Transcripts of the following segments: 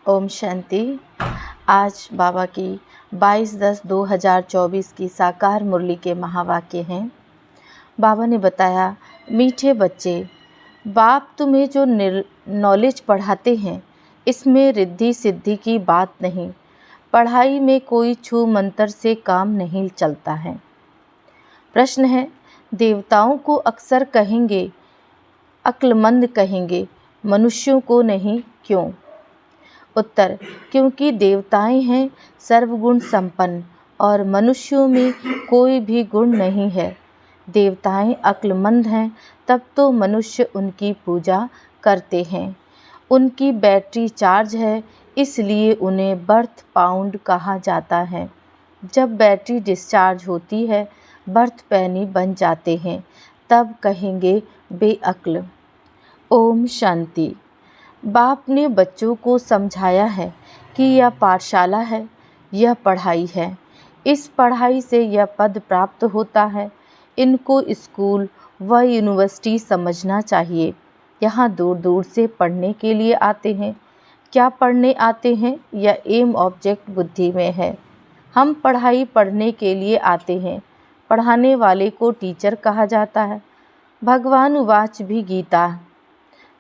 ओम शांति। आज बाबा की 22/10/2024 की साकार मुरली के महावाक्य हैं। बाबा ने बताया, मीठे बच्चे, बाप तुम्हें जो नॉलेज पढ़ाते हैं इसमें रिद्धि सिद्धि की बात नहीं। पढ़ाई में कोई छू मंतर से काम नहीं चलता है। प्रश्न है, देवताओं को अक्सर कहेंगे, अक्लमंद कहेंगे, मनुष्यों को नहीं, क्यों? उत्तर, क्योंकि देवताएं हैं सर्वगुण संपन्न और मनुष्यों में कोई भी गुण नहीं है। देवताएं अक्लमंद हैं, तब तो मनुष्य उनकी पूजा करते हैं। उनकी बैटरी चार्ज है, इसलिए उन्हें बर्थ पाउंड कहा जाता है। जब बैटरी डिस्चार्ज होती है, बर्थ पैनी बन जाते हैं, तब कहेंगे बेअक्ल। ओम शांति। बाप ने बच्चों को समझाया है कि यह पाठशाला है, यह पढ़ाई है। इस पढ़ाई से यह पद प्राप्त होता है। इनको स्कूल व यूनिवर्सिटी समझना चाहिए। यहाँ दूर दूर से पढ़ने के लिए आते हैं। क्या पढ़ने आते हैं, यह एम ऑब्जेक्ट बुद्धि में है। हम पढ़ाई पढ़ने के लिए आते हैं। पढ़ाने वाले को टीचर कहा जाता है। भगवान उवाच भी गीता,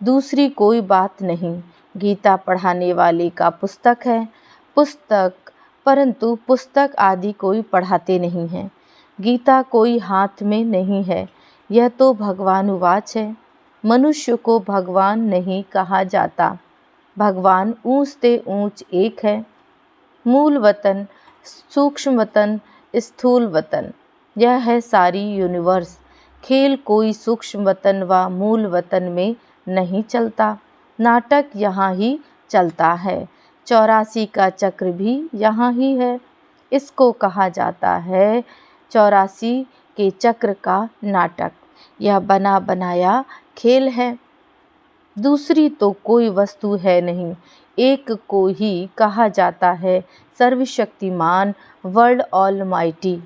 दूसरी कोई बात नहीं। गीता पढ़ाने वाले का पुस्तक है, पुस्तक, परंतु पुस्तक आदि कोई पढ़ाते नहीं हैं। गीता कोई हाथ में नहीं है, यह तो भगवान उवाच है। मनुष्य को भगवान नहीं कहा जाता। भगवान ऊंच से ऊंच एक है। मूल वतन, सूक्ष्म वतन, स्थूल वतन, यह है सारी यूनिवर्स। खेल कोई सूक्ष्म वतन व मूल वतन में नहीं चलता। नाटक यहाँ ही चलता है। 84 का चक्र भी यहाँ ही है। इसको कहा जाता है 84 के चक्र का नाटक। यह बना बनाया खेल है। दूसरी तो कोई वस्तु है नहीं। एक को ही कहा जाता है सर्वशक्तिमान, वर्ल्ड ऑलमाइटी,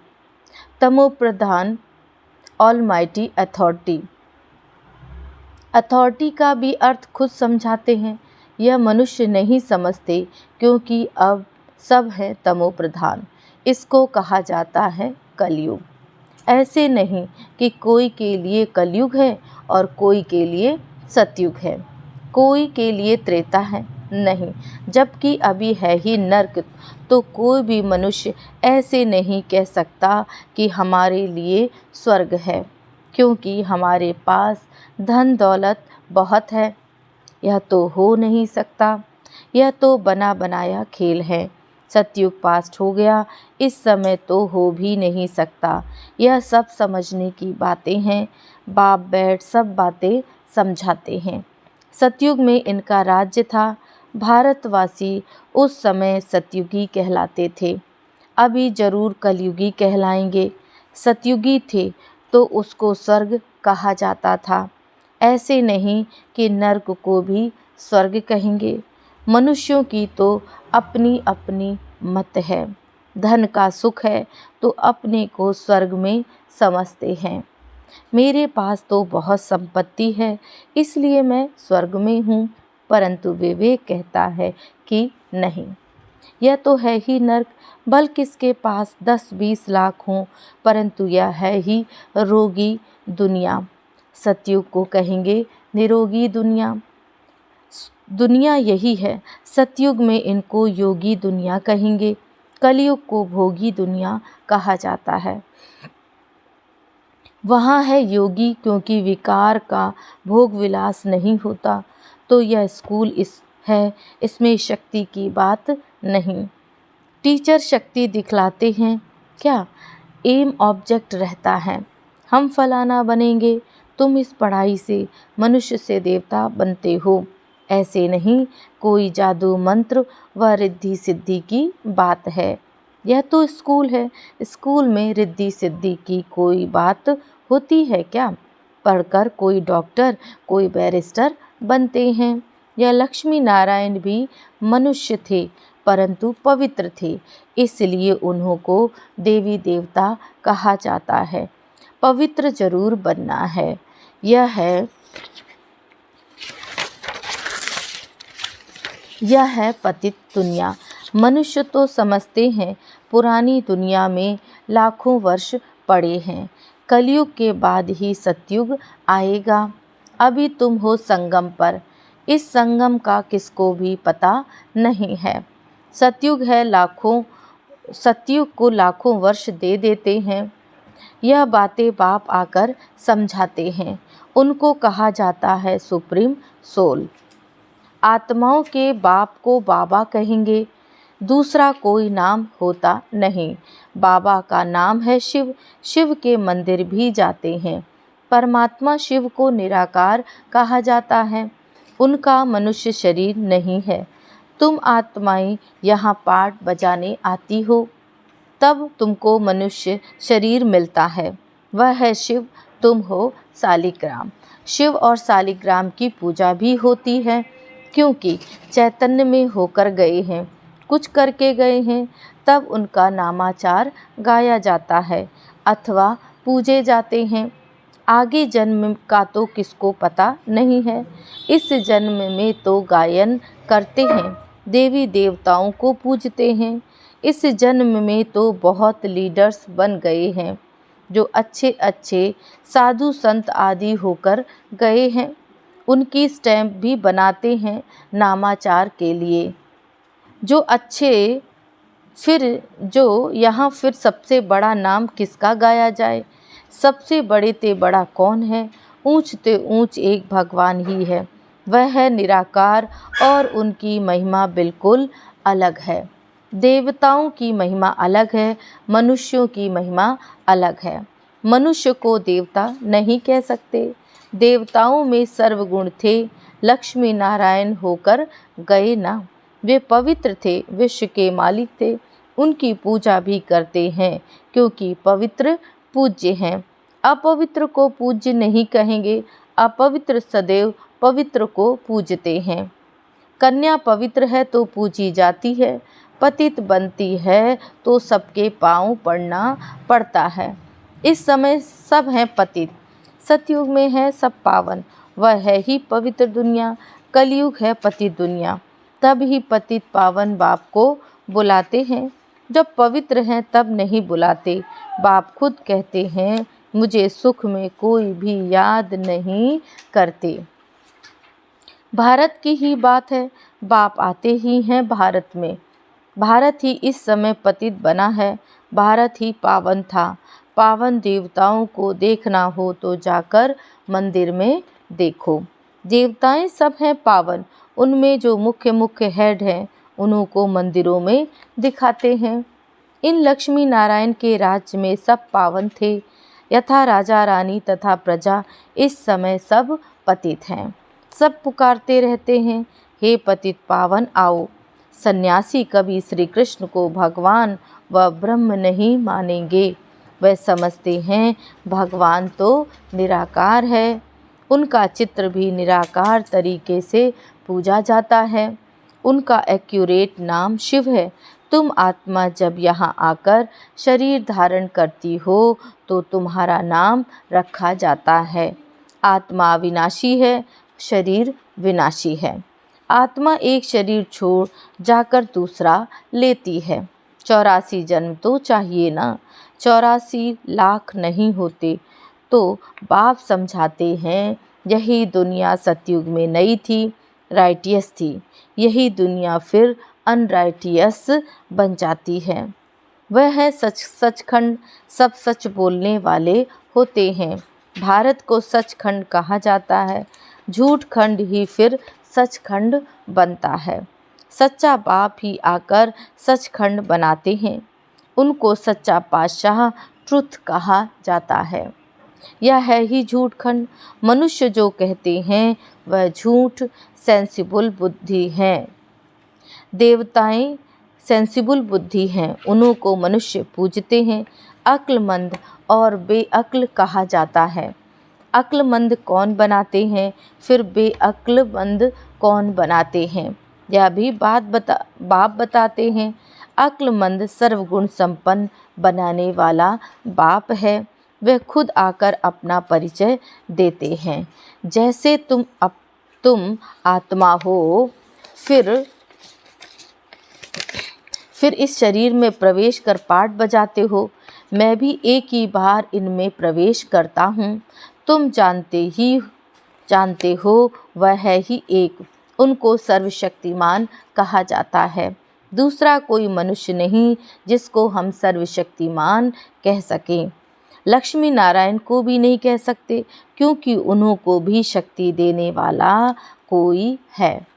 तमोप्रधान, ऑलमाइटी अथॉरिटी। अथॉरिटी का भी अर्थ खुद समझाते हैं। यह मनुष्य नहीं समझते, क्योंकि अब सब है तमोप्रधान। इसको कहा जाता है कलयुग। ऐसे नहीं कि कोई के लिए कलयुग है और कोई के लिए सतयुग है, कोई के लिए त्रेता है, नहीं। जबकि अभी है ही नर्क, तो कोई भी मनुष्य ऐसे नहीं कह सकता कि हमारे लिए स्वर्ग है, क्योंकि हमारे पास धन दौलत बहुत है। यह तो हो नहीं सकता। यह तो बना बनाया खेल है। सतयुग पास्ट हो गया, इस समय तो हो भी नहीं सकता। यह सब समझने की बातें हैं। बाप बैठ सब बातें समझाते हैं। सतयुग में इनका राज्य था। भारतवासी उस समय सतयुगी कहलाते थे। अभी जरूर कलयुगी कहलाएंगे। सतयुगी थे तो उसको स्वर्ग कहा जाता था। ऐसे नहीं कि नर्क को भी स्वर्ग कहेंगे। मनुष्यों की तो अपनी अपनी मत है। धन का सुख है तो अपने को स्वर्ग में समझते हैं। मेरे पास तो बहुत संपत्ति है, इसलिए मैं स्वर्ग में हूँ। परंतु विवेक कहता है कि नहीं, यह तो है ही नर्क। भल किसके पास 10-20 लाख हों, परंतु यह है ही रोगी दुनिया। सतयुग को कहेंगे निरोगी दुनिया। दुनिया यही है। सतयुग में इनको योगी दुनिया कहेंगे। कलयुग को भोगी दुनिया कहा जाता है। वहाँ है योगी, क्योंकि विकार का भोग विलास नहीं होता। तो यह स्कूल है, इसमें शक्ति की बात नहीं। टीचर शक्ति दिखलाते हैं क्या? एम ऑब्जेक्ट रहता है। हम फलाना बनेंगे, तुम इस पढ़ाई से मनुष्य से देवता बनते हो। ऐसे नहीं, कोई जादू मंत्र व रिद्धि सिद्धि की बात है। यह तो स्कूल है। स्कूल में रिद्धि सिद्धि की कोई बात होती है क्या? पढ़कर कोई डॉक्टर, कोई बैरिस्टर बनते हैं। यह लक्ष्मी नारायण भी मनुष्य थे, परंतु पवित्र थे, इसलिए उन्हों को देवी देवता कहा जाता है। पवित्र जरूर बनना है। यह है यह है पतित दुनिया। मनुष्य तो समझते हैं पुरानी दुनिया में लाखों वर्ष पड़े हैं, कलयुग के बाद ही सतयुग आएगा। अभी तुम हो संगम पर, इस संगम का किसको भी पता नहीं है। सतयुग है लाखों, सतयुग को लाखों वर्ष दे देते हैं। यह बातें बाप आकर समझाते हैं। उनको कहा जाता है सुप्रीम सोल। आत्माओं के बाप को बाबा कहेंगे, दूसरा कोई नाम होता नहीं। बाबा का नाम है शिव। शिव के मंदिर भी जाते हैं। परमात्मा शिव को निराकार कहा जाता है। उनका मनुष्य शरीर नहीं है। तुम आत्माएं यहाँ पाठ बजाने आती हो, तब तुमको मनुष्य शरीर मिलता है। वह है शिव, तुम हो सालिग्राम। शिव और सालिग्राम की पूजा भी होती है, क्योंकि चैतन्य में होकर गए हैं, कुछ करके गए हैं, तब उनका नामाचार गाया जाता है अथवा पूजे जाते हैं। आगे जन्म का तो किसको पता नहीं है। इस जन्म में तो गायन करते हैं, देवी देवताओं को पूजते हैं। इस जन्म में तो बहुत लीडर्स बन गए हैं, जो अच्छे अच्छे साधु संत आदि होकर गए हैं। उनकी स्टैम्प भी बनाते हैं नामाचार के लिए। जो अच्छे, फिर जो यहाँ फिर सबसे बड़ा नाम किसका गाया जाए। सबसे बड़े ते बड़ा कौन है। ऊंच ते ऊंच एक भगवान ही है। वह है निराकार और उनकी महिमा बिल्कुल अलग है। देवताओं की महिमा अलग है, मनुष्यों की महिमा अलग है। मनुष्य को देवता नहीं कह सकते। देवताओं में सर्वगुण थे, लक्ष्मी नारायण होकर गए ना। वे पवित्र थे, विश्व के मालिक थे। उनकी पूजा भी करते हैं, क्योंकि पवित्र पूज्य हैं। अपवित्र को पूज्य नहीं कहेंगे। अपवित्र सदैव पवित्र को पूजते हैं। कन्या पवित्र है तो पूजी जाती है, पतित बनती है तो सबके पांव पड़ना पड़ता है। इस समय सब हैं पतित, सतयुग में है सब पावन। वह है ही पवित्र दुनिया। कलयुग है पतित दुनिया। तब ही पतित पावन बाप को बुलाते हैं। जब पवित्र हैं तब नहीं बुलाते। बाप खुद कहते हैं, मुझे सुख में कोई भी याद नहीं करते। भारत की ही बात है, बाप आते ही हैं भारत में। भारत ही इस समय पतित बना है। भारत ही पावन था। पावन देवताओं को देखना हो तो जाकर मंदिर में देखो। देवताएं सब हैं पावन। उनमें जो मुख्य मुख्य हेड हैं, उन्हीं को मंदिरों में दिखाते हैं। इन लक्ष्मी नारायण के राज्य में सब पावन थे। यथा राजा रानी तथा प्रजा इस समय सब पतित हैं। सब पुकारते रहते हैं, हे पतित पावन आओ। सन्यासी कभी श्री कृष्ण को भगवान व ब्रह्म नहीं मानेंगे। वे समझते हैं भगवान तो निराकार है। उनका चित्र भी निराकार तरीके से पूजा जाता है। उनका एक्यूरेट नाम शिव है। तुम आत्मा जब यहाँ आकर शरीर धारण करती हो तो तुम्हारा नाम रखा जाता है। आत्मा अविनाशी है, शरीर विनाशी है। आत्मा एक शरीर छोड़ जाकर दूसरा लेती है। 84 जन्म तो चाहिए ना, 84 लाख नहीं होते। तो बाप समझाते हैं, यही दुनिया सतयुग में नई थी, राइटियस थी। यही दुनिया फिर अनराइटियस बन जाती है। वह है सचखंड। सब सच बोलने वाले होते हैं। भारत को सचखंड कहा जाता है। झूठ खंड ही फिर सचखंड बनता है। सच्चा बाप ही आकर सचखंड बनाते हैं। उनको सच्चा पातशाह ट्रुथ कहा जाता है। यह है ही झूठ खंड। मनुष्य जो कहते हैं वह झूठ सेंसिबल बुद्धि है। देवताएं सेंसिबल बुद्धि हैं, उन्हीं को मनुष्य पूजते हैं। अक्लमंद और बेअक्ल कहा जाता है। अक्लमंद कौन बनाते हैं, फिर बेअक्लमंद कौन बनाते हैं, यह भी बाप बताते हैं। अक्लमंद सर्वगुण संपन्न बनाने वाला बाप है। वह खुद आकर अपना परिचय देते हैं। जैसे तुम आत्मा हो, फिर फिर इस शरीर में प्रवेश कर पाठ बजाते हो। मैं भी एक ही बार इनमें प्रवेश करता हूँ। तुम जानते हो वह है ही एक, उनको सर्वशक्तिमान कहा जाता है। दूसरा कोई मनुष्य नहीं जिसको हम सर्वशक्तिमान कह सकें। लक्ष्मी नारायण को भी नहीं कह सकते, क्योंकि उन्हों को भी शक्ति देने वाला कोई है।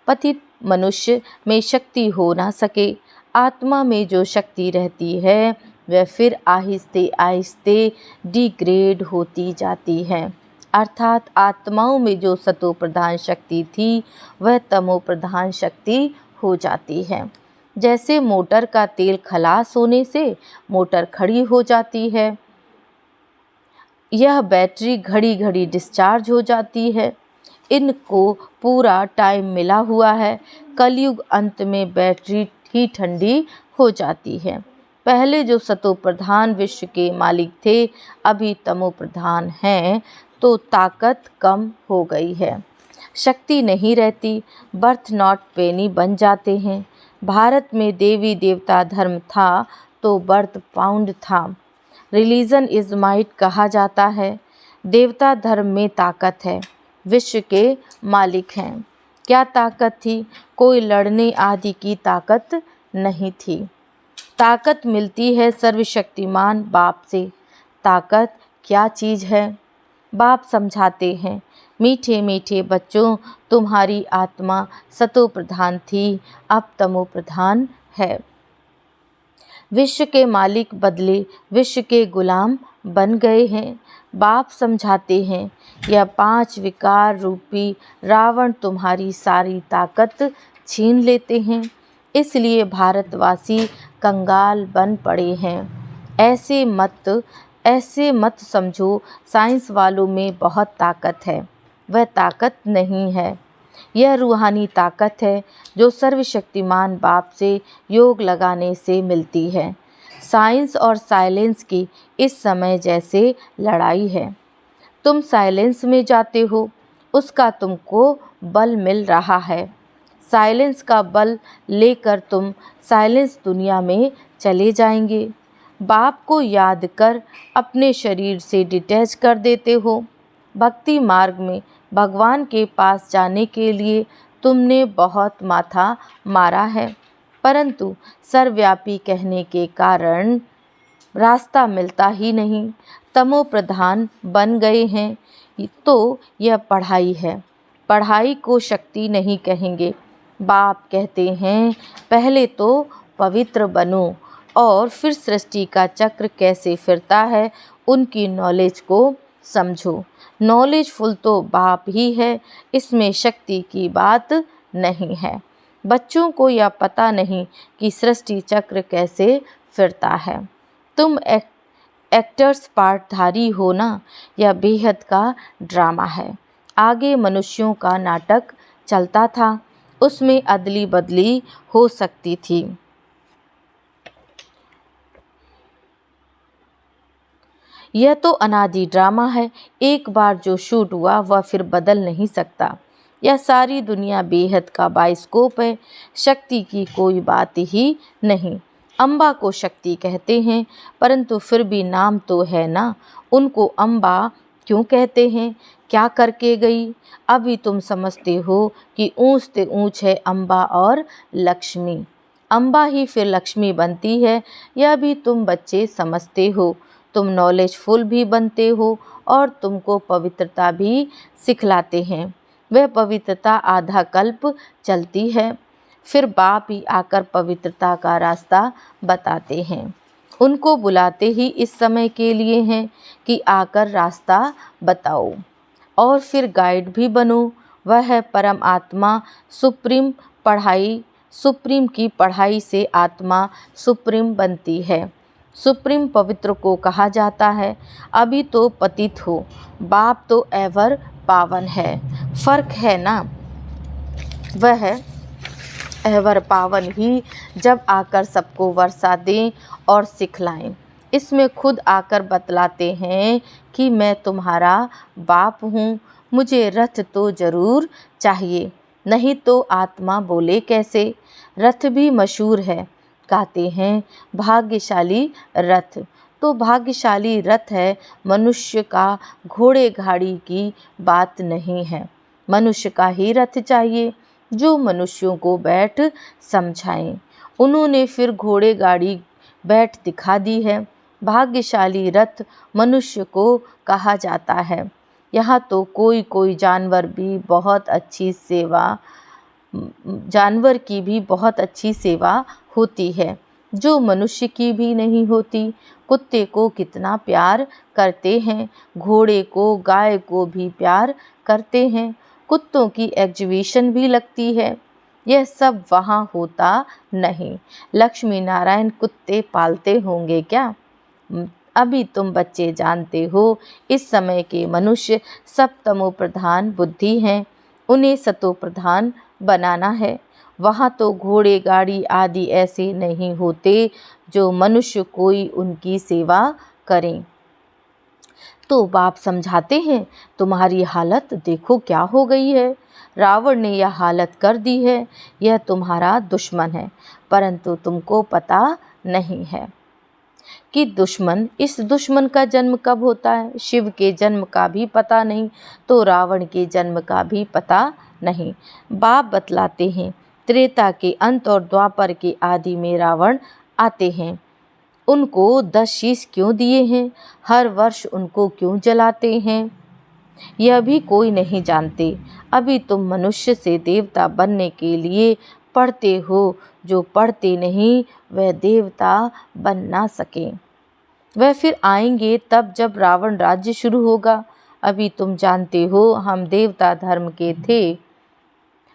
पतित मनुष्य में शक्ति हो ना सके। आत्मा में जो शक्ति रहती है वह फिर आहिस्ते आहिस्ते डिग्रेड होती जाती है। अर्थात आत्माओं में जो सतो प्रधान शक्ति थी वह तमो प्रधान शक्ति हो जाती है। जैसे मोटर का तेल खलास होने से मोटर खड़ी हो जाती है, यह बैटरी घड़ी घड़ी डिस्चार्ज हो जाती है। इनको पूरा टाइम मिला हुआ है। कलयुग अंत में बैटरी ही ठंडी हो जाती है। पहले जो सतो प्रधान विश्व के मालिक थे अभी तमो प्रधान हैं, तो ताकत कम हो गई है, शक्ति नहीं रहती, बर्थ नॉट पेनी बन जाते हैं। भारत में देवी देवता धर्म था तो बर्थ पाउंड था। रिलीजन इज माइट कहा जाता है। देवता धर्म में ताकत है, विश्व के मालिक हैं। क्या ताकत थी? कोई लड़ने आदि की ताकत नहीं थी। ताकत मिलती है सर्वशक्तिमान बाप से। ताकत क्या चीज़ है? बाप समझाते हैं, मीठे मीठे बच्चों, तुम्हारी आत्मा सतो प्रधान थी, अब तमो प्रधान है। विश्व के मालिक बदले विश्व के गुलाम बन गए हैं। बाप समझाते हैं, यह 5 विकार रूपी रावण तुम्हारी सारी ताकत छीन लेते हैं, इसलिए भारतवासी कंगाल बन पड़े हैं। ऐसे मत समझो साइंस वालों में बहुत ताकत है, वह ताकत नहीं है। यह रूहानी ताकत है जो सर्वशक्तिमान बाप से योग लगाने से मिलती है। साइंस और साइलेंस की इस समय जैसे लड़ाई है। तुम साइलेंस में जाते हो, उसका तुमको बल मिल रहा है। साइलेंस का बल लेकर तुम साइलेंस दुनिया में चले जाएंगे। बाप को याद कर अपने शरीर से डिटैच कर देते हो। भक्ति मार्ग में भगवान के पास जाने के लिए तुमने बहुत माथा मारा है, परंतु सर्वव्यापी कहने के कारण रास्ता मिलता ही नहीं। तमो प्रधान बन गए हैं, तो यह पढ़ाई है। पढ़ाई को शक्ति नहीं कहेंगे। बाप कहते हैं, पहले तो पवित्र बनो और फिर सृष्टि का चक्र कैसे फिरता है उनकी नॉलेज को समझो। नॉलेजफुल तो बाप ही है, इसमें शक्ति की बात नहीं है। बच्चों को यह पता नहीं कि सृष्टि चक्र कैसे फिरता है। तुम एक्टर्स पार्टधारी हो ना, यह बेहद का ड्रामा है। आगे मनुष्यों का नाटक चलता था, उसमें अदली बदली हो सकती थी। यह तो अनादि ड्रामा है, एक बार जो शूट हुआ वह फिर बदल नहीं सकता। यह सारी दुनिया बेहद का बाइस्कोप है, शक्ति की कोई बात ही नहीं। अम्बा को शक्ति कहते हैं, परंतु फिर भी नाम तो है ना। उनको अम्बा क्यों कहते हैं? क्या करके गई? अभी तुम समझते हो कि ऊंच से ऊंच है अम्बा और लक्ष्मी। अम्बा ही फिर लक्ष्मी बनती है, यह भी तुम बच्चे समझते हो। तुम नॉलेजफुल भी बनते हो और तुमको पवित्रता भी सिखलाते हैं। वह पवित्रता आधा कल्प चलती है, फिर बाप ही आकर पवित्रता का रास्ता बताते हैं। उनको बुलाते ही इस समय के लिए हैं कि आकर रास्ता बताओ और फिर गाइड भी बनो। वह है परम आत्मा। सुप्रीम की पढ़ाई से आत्मा सुप्रीम बनती है। सुप्रीम पवित्र को कहा जाता है। अभी तो पतित हो, बाप तो एवर पावन है। फर्क है ना, वह एवर पावन ही जब आकर सबको वर्षा दें और सिखलाएं। इसमें खुद आकर बतलाते हैं कि मैं तुम्हारा बाप हूँ, मुझे रथ तो ज़रूर चाहिए, नहीं तो आत्मा बोले कैसे। रथ भी मशहूर है, गाते हैं भाग्यशाली रथ। तो भाग्यशाली रथ है मनुष्य का, घोड़े गाड़ी की बात नहीं है। मनुष्य का ही रथ चाहिए जो मनुष्यों को बैठ समझाएं। उन्होंने फिर घोड़े गाड़ी बैठ दिखा दी है। भाग्यशाली रथ मनुष्य को कहा जाता है। यहाँ तो कोई कोई जानवर की भी बहुत अच्छी सेवा होती है जो मनुष्य की भी नहीं होती। कुत्ते को कितना प्यार करते हैं, घोड़े को, गाय को भी प्यार करते हैं। कुत्तों की एग्जीबिशन भी लगती है। यह सब वहाँ होता नहीं। लक्ष्मी नारायण कुत्ते पालते होंगे क्या? अभी तुम बच्चे जानते हो इस समय के मनुष्य सब तमो प्रधान बुद्धि हैं, उन्हें सतो प्रधान बनाना है। वहाँ तो घोड़े गाड़ी आदि ऐसे नहीं होते जो मनुष्य कोई उनकी सेवा करें। तो बाप समझाते हैं, तुम्हारी हालत देखो क्या हो गई है। रावण ने यह हालत कर दी है। यह तुम्हारा दुश्मन है, परंतु तुमको पता नहीं है कि इस दुश्मन का जन्म कब होता है। शिव के जन्म का भी पता नहीं तो रावण के जन्म का भी पता नहीं। बाप बतलाते हैं, त्रेता के अंत और द्वापर के आदि में रावण आते हैं। उनको 10 शीश क्यों दिए हैं, हर वर्ष उनको क्यों जलाते हैं, यह भी कोई नहीं जानते। अभी तुम मनुष्य से देवता बनने के लिए पढ़ते हो, जो पढ़ते नहीं वह देवता बन ना सके। वह फिर आएंगे तब जब रावण राज्य शुरू होगा। अभी तुम जानते हो हम देवता धर्म के थे,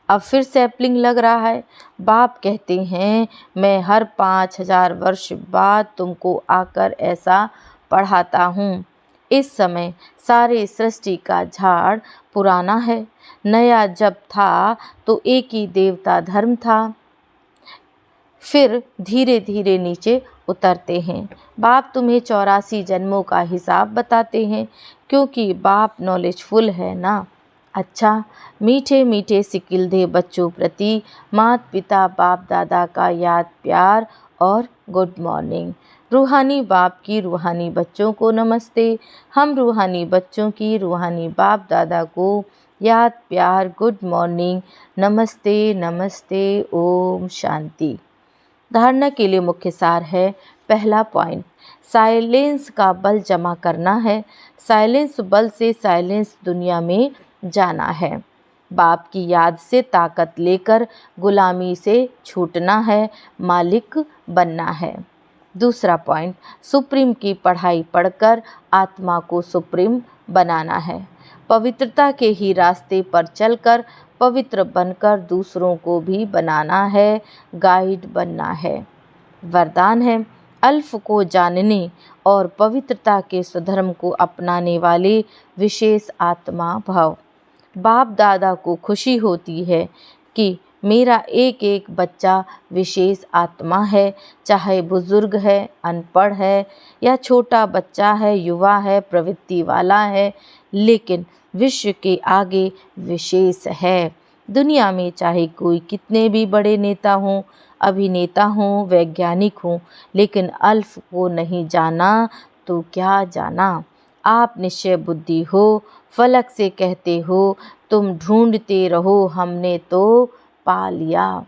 अब फिर सैपलिंग लग रहा है। बाप कहते हैं, मैं हर 5000 वर्ष बाद तुमको आकर ऐसा पढ़ाता हूँ। इस समय सारे सृष्टि का झाड़ पुराना है, नया जब था तो एक ही देवता धर्म था, फिर धीरे धीरे नीचे उतरते हैं। बाप तुम्हें 84 जन्मों का हिसाब बताते हैं, क्योंकि बाप नॉलेजफुल है ना। अच्छा, मीठे मीठे सिकिलधे बच्चों प्रति माता पिता बाप दादा का याद प्यार और गुड मॉर्निंग। रूहानी बाप की रूहानी बच्चों को नमस्ते। हम रूहानी बच्चों की रूहानी बाप दादा को याद प्यार गुड मॉर्निंग, नमस्ते नमस्ते, ओम शांति। धारणा के लिए मुख्य सार है। पहला पॉइंट, साइलेंस का बल जमा करना है। साइलेंस बल से साइलेंस दुनिया में जाना है। बाप की याद से ताकत लेकर गुलामी से छूटना है, मालिक बनना है। दूसरा पॉइंट, सुप्रीम की पढ़ाई पढ़कर आत्मा को सुप्रीम बनाना है। पवित्रता के ही रास्ते पर चलकर पवित्र बनकर दूसरों को भी बनाना है, गाइड बनना है। वरदान है, अल्फ को जानने और पवित्रता के स्वधर्म को अपनाने वाले विशेष आत्मा भव। बाप दादा को खुशी होती है कि मेरा एक एक बच्चा विशेष आत्मा है, चाहे बुजुर्ग है, अनपढ़ है या छोटा बच्चा है, युवा है, प्रवृत्ति वाला है, लेकिन विश्व के आगे विशेष है। दुनिया में चाहे कोई कितने भी बड़े नेता हों, अभिनेता हों, वैज्ञानिक हों, लेकिन अल्फ को नहीं जाना तो क्या जाना। आप निश्चय बुद्धि हो, फलक से कहते हो, तुम ढूंढते रहो, हमने तो पा लिया।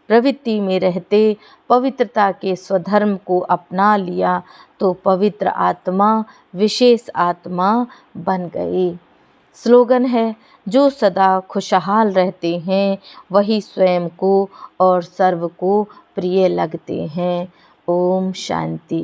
प्रवृत्ति में रहते पवित्रता के स्वधर्म को अपना लिया तो पवित्र आत्मा, विशेष आत्मा बन गए। स्लोगन है, जो सदा खुशहाल रहते हैं वही स्वयं को और सर्व को प्रिय लगते हैं। ओम शांति।